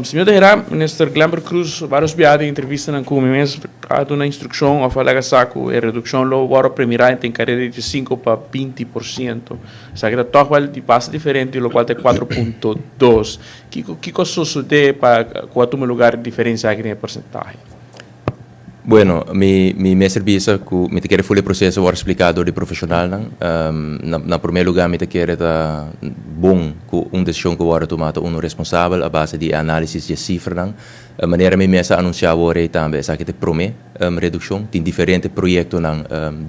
Senhor Herrera, Minister Glamber Cruz, vários viados em entrevista na como mês, há uma instrução a falar saco a redução lo agora primeira tem carreira de 5 para 20%. Sabe que está qual de passa diferente, lo qual tem 4.2. Que coisa sucede para quanto lugar diferença aqui na porcentagem? Bueno, mi serviço que me quer full processo agora explicado de profissional na primeiro lugar me quer tá bom com decisão que agora tomada responsável a base de análise de cifras a maneira me mesa anunciar agora também essa que te promete redução tem diferentes projetos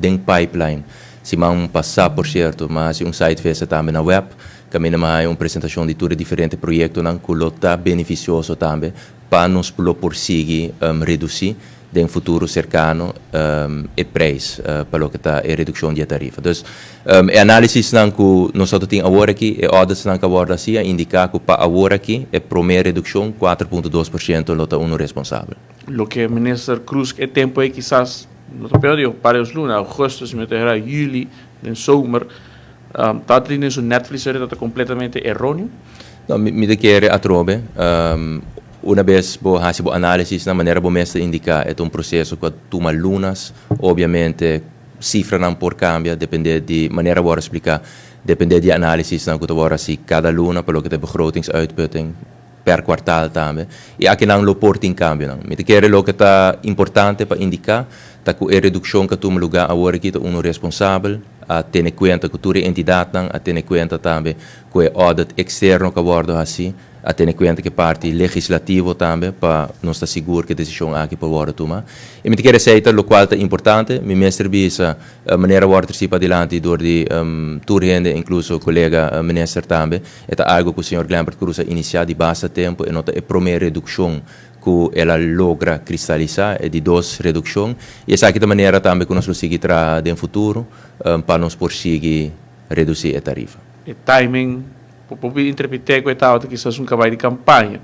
dentro pipeline se man passar por certo mas site fez também na web que mais uma apresentação de tudo diferentes projetos que lota beneficioso também para nos prosseguir reduzir em futuro cercano e preço para o que está a redução de tarifa. Então, a análise que nós temos agora aqui, e audits que agora assim, indica que para agora aqui, a primeira redução 4.2% lota responsável. O que o Ministro Cruz que tempo é quizás no período para os lunas, agosto, setembro, julho, em zomer, está tendo isso Netflix está completamente errôneo? Não, me quer atrobe. Uma vez que faz a análise, na maneira que você indica, é processo que toma lunas, obviamente, cifra não por cambia, depende de maneira que explicar, depende de análise, não que agora se cada luna, pelo que tem begrotingsuitputting per kwartaal também, e aqui não lo porta em cambio, não. Me quer o que está importante para indicar, que a redução que toma lugar agora que é responsável, a ter conta que toda entidade a ter conta também que o audit externo que aborda assim, a ter conta que parte legislativo também para não estar seguro que a decisão aqui para agora tomar. E me quer dizer o qual é importante, me serviço a maneira de participa adiante do de turende incluso o colega ministro também, é algo que o senhor Glamber Cruz iniciado de bastante tempo e nota a primeira redução que ela logra cristalizar é de 2 redução e essa aqui da maneira também que nós conseguimos trazer no futuro para nos conseguir reduzir a tarifa. E timing, para interpretar que está que isso é trabalho de campanha,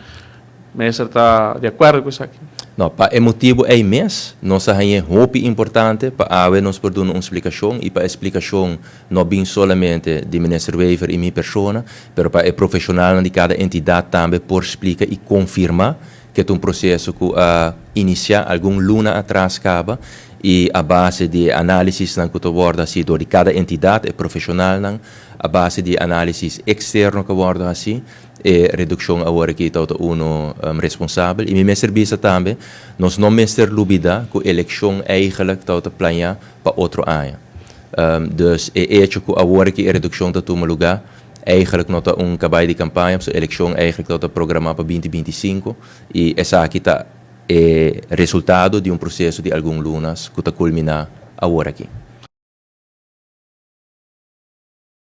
mas está de acordo com isso aqui? Não, para o motivo é imenso, nós temos muito importante para haver nos dar uma explicação e para a explicação não bem somente de Minister Wever e minha pessoa, mas para o profissional de cada entidade também por explicar e confirmar que é processo que inicia algum luna atrás acaba e a base de análise que aborda assim de cada entidade profissional a base de análise externo que aborda assim e redução agora que está responsável e me serviço também nós não me ser dúvida que a eleição eigenlijk está planeada para outro ano. Dus é que agora que a redução está toma lugar eigenlijk nog een campagne de campagne, de eleição eigenlijk dat programma para 2025 e essa aqui está é resultado de processo de alguns lunas que está culminar agora aqui.